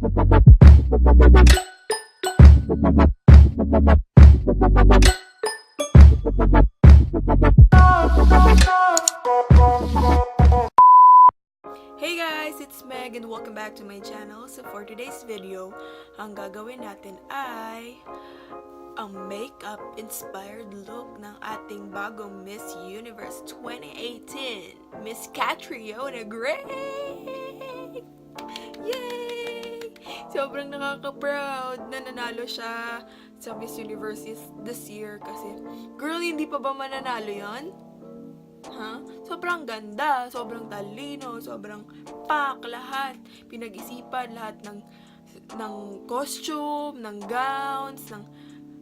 Hey guys, it's Meg and welcome back to my channel. So for today's video, ang gagawin natin ay ang makeup inspired look ng ating bagong Miss Universe 2018, Miss Catriona Gray! Yay! Sobrang nakaka-proud na nanalo siya sa Miss Universe this year kasi, girl, hindi pa ba mananalo yon? Sobrang ganda, sobrang talino, sobrang pak, lahat. Pinag-isipan, lahat ng costume, ng gowns, ng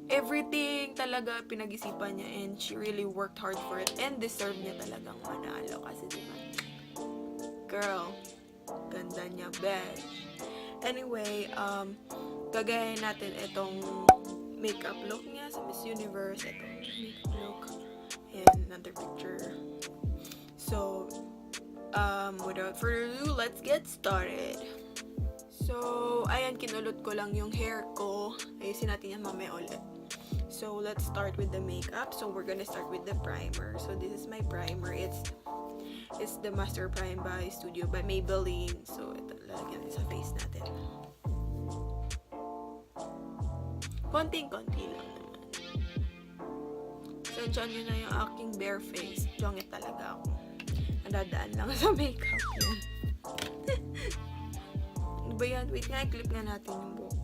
everything talaga pinag-isipan niya, and she really worked hard for it and deserve niya talagang manalo kasi diba, girl, ganda niya, besh. Anyway, gagayahin natin itong makeup look niya sa Miss Universe. Itong makeup look and another picture. So, without further ado, let's get started. So, ayan, kinulot ko lang yung hair ko. Ayusin natin yan mamaya ulit. So, let's start with the makeup. So, we're gonna start with the primer. So, this is my primer. It's the Master Prime by Studio by Maybelline. So, ito, lalagyan sa face natin. Konting-konti lang naman. Sensyon nyo na yung aking bare face. Jongit talaga ako. Nadadaan lang sa makeup yan. Ano ba yan? Wait nga, i-clip nga natin yung buhok.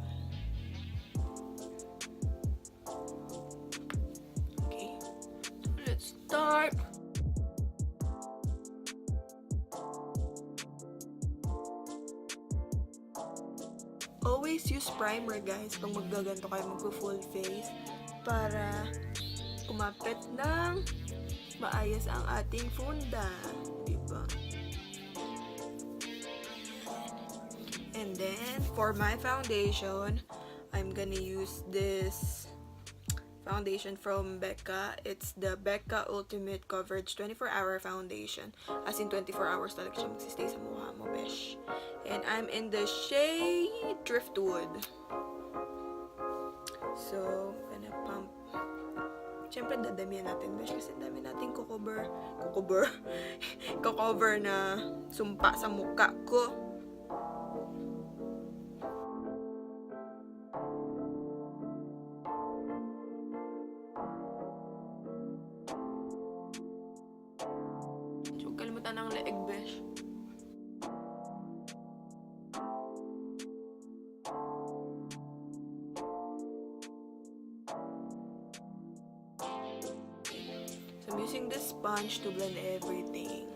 Okay. So, let's start. Always use primer, guys, pag maggaganto kayo, mag-full face, para kumapit ng maayos ang ating funda, diba? And then, for my foundation, I'm gonna use this foundation from Becca. It's the Becca Ultimate Coverage 24-Hour Foundation. As in, 24 hours talaga siya magsistay sa mukha mo, besh. And I'm in the shade Driftwood. So, gonna pump. Siyempre, dadamihan natin, besh, kasi dami natin kukover na sumpa sa mukha ko. So, kalimutan ng leeg, besh. I'm using this sponge to blend everything.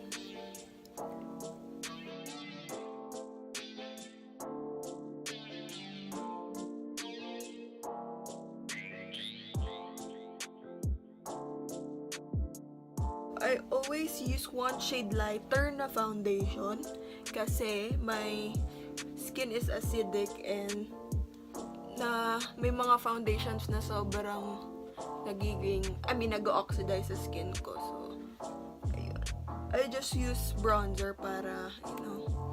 I always use one shade lighter na foundation kasi my skin is acidic and na may mga foundations na sobrang nag-oxidize sa skin ko. So, ayun. I just use bronzer para,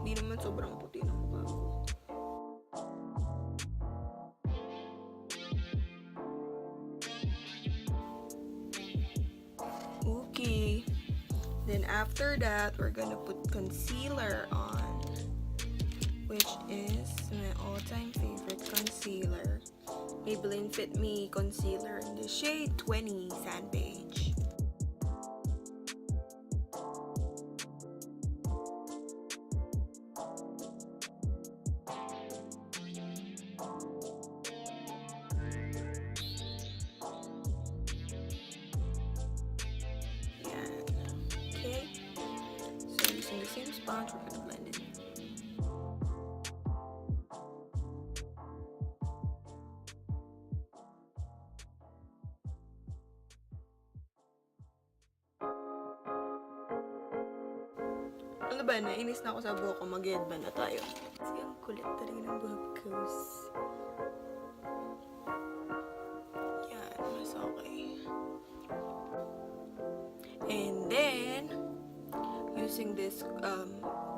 hindi naman sobrang puti ng mukha ko. Okay. Then after that, we're gonna put concealer on, which is my all-time favorite concealer. Maybelline Fit Me Concealer in the shade 20 Sand Beige. Yan. Okay. So using the same sponge, we're gonna blend it. Ano ba, nainis na ako sa buhok ko, mag-headband na tayo. Kasi ang kulit talaga ng buhok ko. Yan, mas okay. And then, using this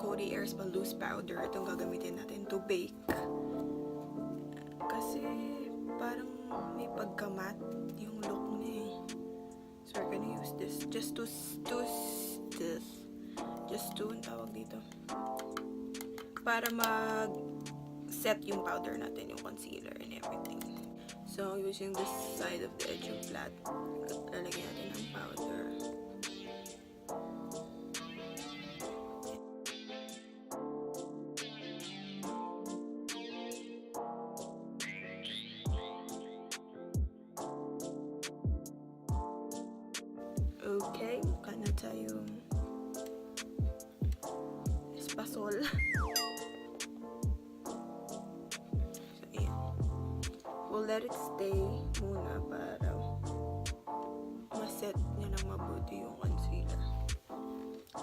Coty Airspun Loose Powder, itong gagamitin natin to bake Kasi parang may pagkamat yung look niya eh. So we're gonna use this just to ang tawag dito, para mag-set yung powder natin, yung concealer and everything. So using this side of the edge yung flat, lalagyan natin ng powder. Okay, mukha na tayong espasol. So, ayan. We'll let it stay muna para maset niya ng mabuti yung concealer.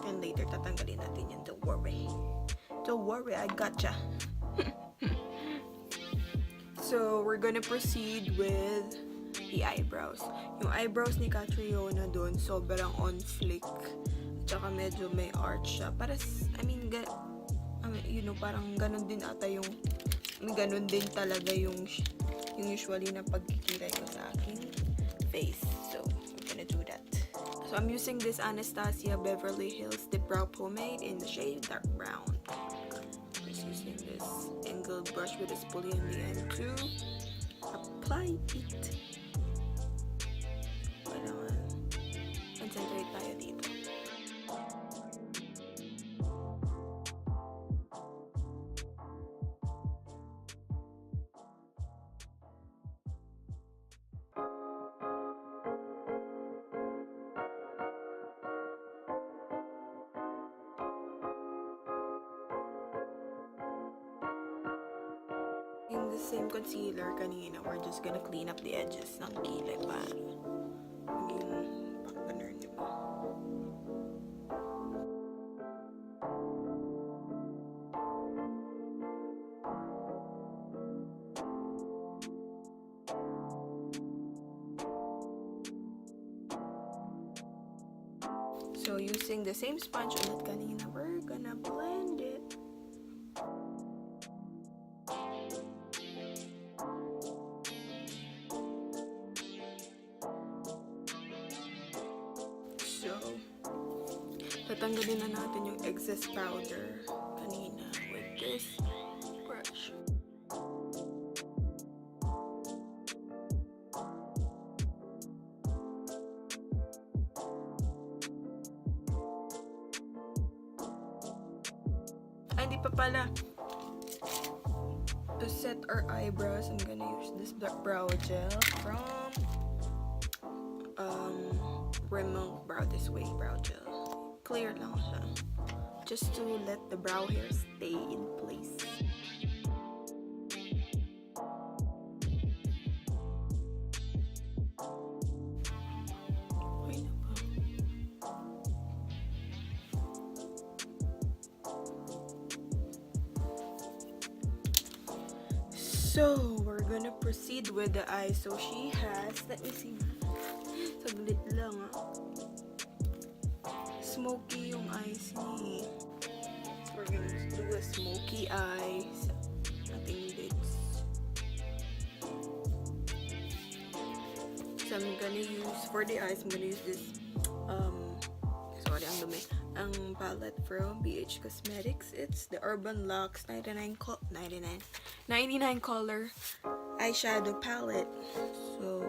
And later, tatanggalin natin yan. Don't worry. Don't worry, I gotcha. So, we're gonna proceed with the eyebrows. Yung eyebrows ni Catriona doon, sobrang on flick. Tsaka medyo may arch siya. Para, you know, parang ganun din ata yung, ganun din talaga yung usually na pagkikilay ko sa aking face. So, I'm gonna do that. So, I'm using this Anastasia Beverly Hills Dip Brow Pomade in the shade Dark Brown. Just using this angled brush with a spoolie in the end to apply it. Kailangan concentrate tayo dito. In the same concealer kanina, we're just gonna clean up the edges ng kilay para maging pang-ganun, di ba? So, using the same sponge ulit kanina, we're gonna blend it. So, tatanggalin na natin yung excess powder kanina with this brush. Ay, hindi pa pala. To set our eyebrows, I'm gonna use this brow gel from Rimmel Brow This Way brow gel. Clear lang siya. Just to let the brow hair stay in place. Okay na ba? So, we're gonna proceed with the eyes. So, she has, let me see. Saglit lang smoky yung eyes ni. We're gonna do a smoky eye sa ating lids. So I'm gonna use, for the eyes, I'm gonna use this, sorry, ang dumi. Ang palette from BH Cosmetics. It's the Urban Luxe 99 color eyeshadow palette. So,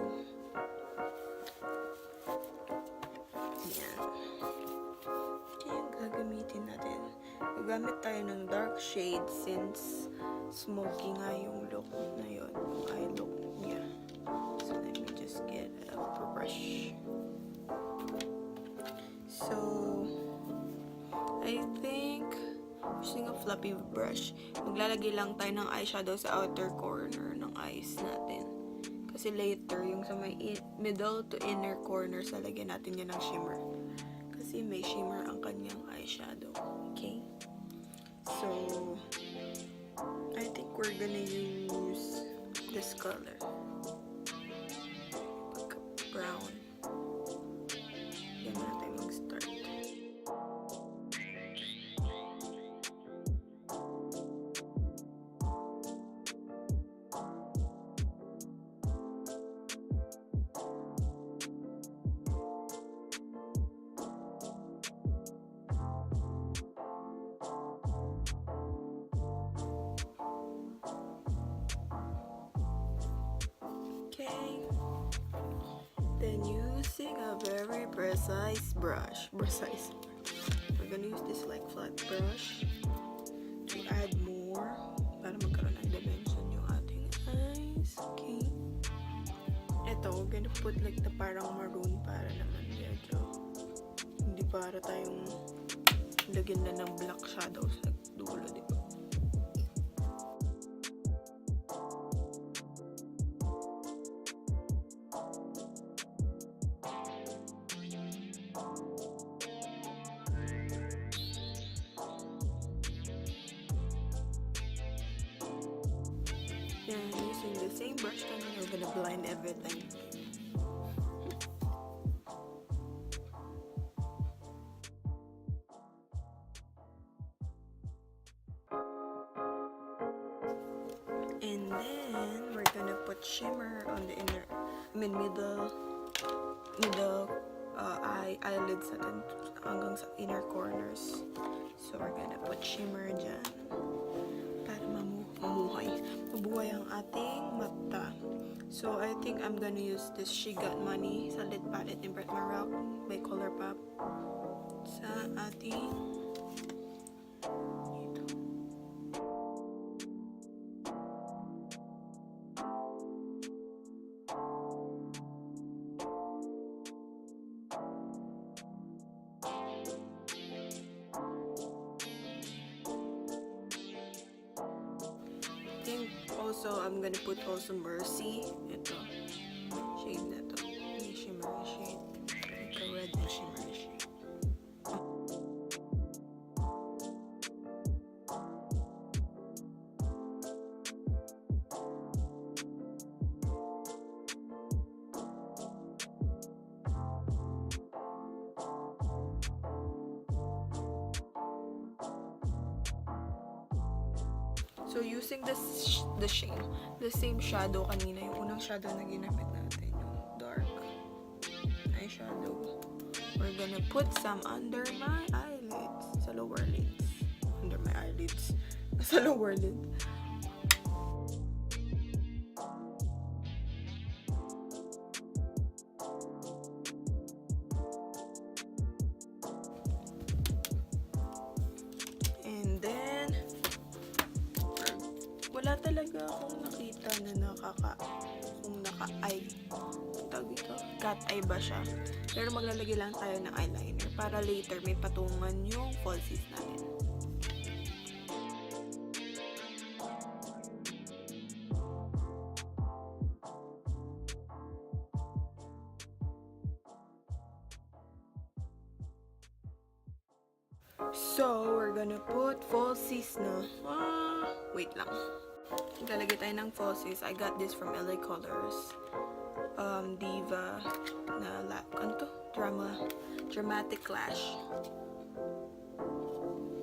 gagamitin natin. Gagamit tayo ng dark shade since smoky nga yung look na yun, yung eye look niya. So, let me just get a brush. So, I think using a fluffy brush, maglalagay lang tayo ng eyeshadow sa outer corner ng eyes natin. Kasi later, yung sa may middle to inner corner, lalagyan natin yan ng shimmer. Kasi may shimmer ang kanyang eyeshadow. Okay? So, I think we're gonna use this color. Brown. Yan na tayo mag-start. precise brush. Precise. We're gonna use this like flat brush to add more para magkaroon ng dimension yung ating eyes. Okay. Ito, we're gonna put like the parang maroon para naman medyo hindi para tayong lagyan na ng black shadow sa dulo, di ba? And using the same brush kanina, we're gonna blend everything. And then we're gonna put shimmer on the middle eyelids natin hanggang sa inner corners. So we're gonna put shimmer dyan para mabuhay ang ating mata. So I think I'm gonna use this She Got Money sa lid palette ni Bret Maroc by Colourpop sa ating also, I'm gonna put also Mercy. Ito. Shade na to. May shimmery shade. Like a red na shimmery shade. So, using the same shadow kanina, yung unang shadow na ginamit natin, yung dark eyeshadow. We're gonna put some under my eyelids, sa lower lids. Under my eyelids. Sa lower lid. Wala talaga akong nakita na cat eye ba siya. Pero maglalagay lang tayo ng eyeliner para later may patungan yung falsies natin. So, we're gonna put falsies na. Wait lang. Lalagay tayo ng falsies. I got this from LA Colors. Diva na ano to? Dramatic Lash.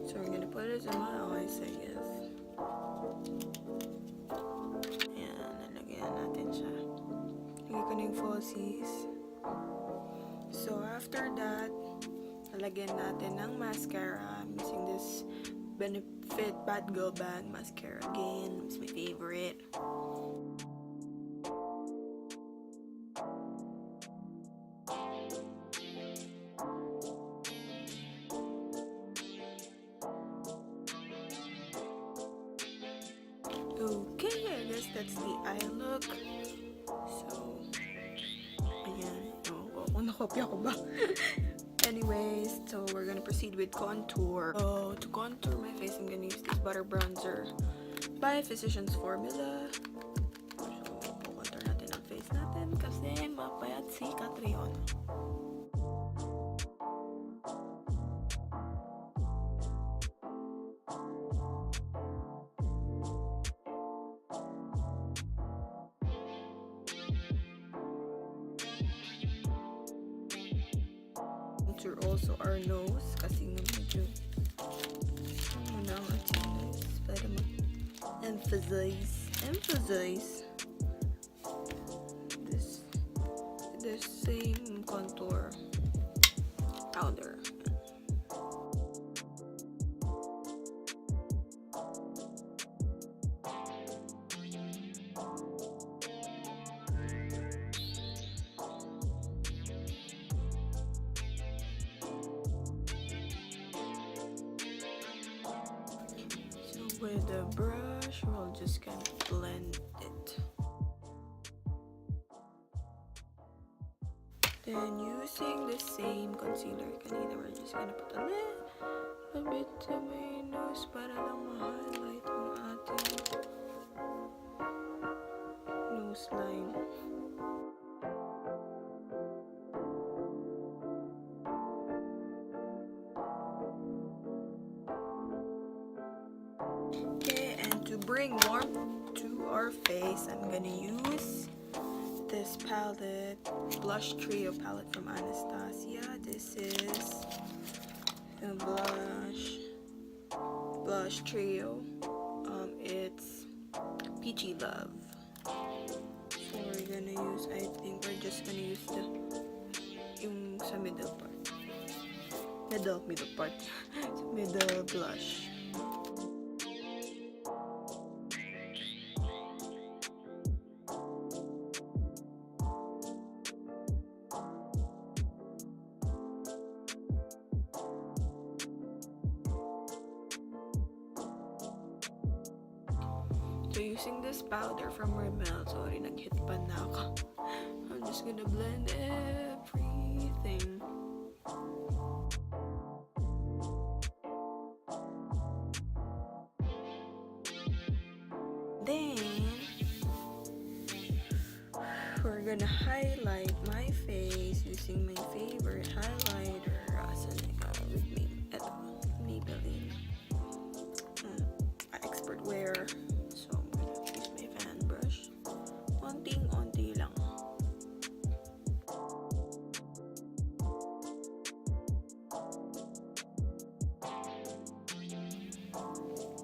So we're gonna put it in my eyes, I guess. Ayan, nalagyan natin siya. Lagay ko na yung falsies. So after that, lalagyan natin ng mascara. I'm using this Benefit Bad Girl Band mascara again. It's my favorite. Okay, I guess that's the eye look. So, ayan. Kung nakopya ko ba? Anyways, so we're gonna proceed with contour. So, to contour my face, I'm gonna use this butter bronzer by Physicians Formula. So, contour natin ang face natin kasi mapayat si Catriona. Also our nose kasi nga medyo na ang ating nose para emphasize this same contour powder. With the brush, we'll just kind of blend it. Then using the same concealer kanina, we're just gonna put a little bit sa my nose para lang ma-highlight ang ating nose line. Okay, and to bring warmth to our face, I'm gonna use this palette, Blush Trio palette from Anastasia. This is the Blush Trio. It's Peachy Love. So we're gonna use, I think we're just gonna use yung sa middle part. Middle part. Middle blush. So using this powder from Rimmel, sorry, nag-hit pa na ako. I'm just gonna blend everything. Then, we're gonna highlight my face using my favorite highlighter, with me, Maybelline Expert Wear. Onting-onti lang.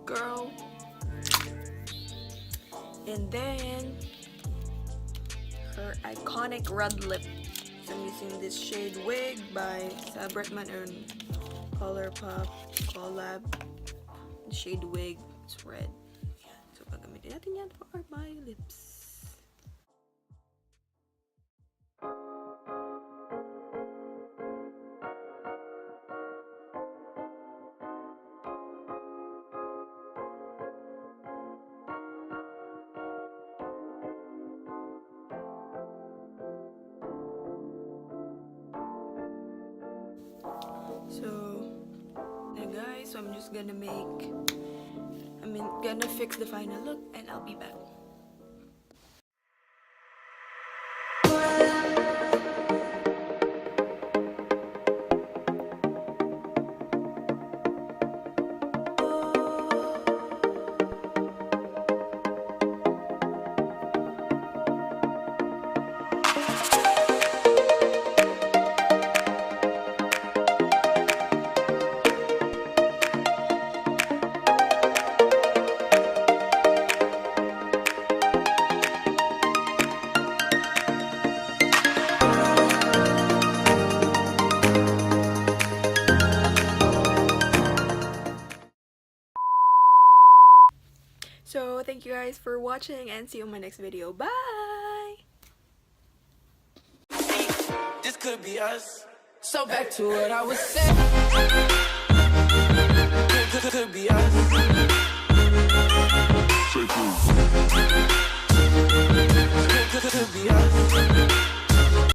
Girl. And then her iconic red lip. So I'm using this shade Wig by Bretman and Colourpop collab. The shade Wig, it's red. Yan. So gagamitin natin yan for my lips. So, now guys, so I'm just gonna fix the final look and I'll be back. So thank you guys for watching and see you in my next video. Bye! This could be us. So back to what I was saying. Could be us.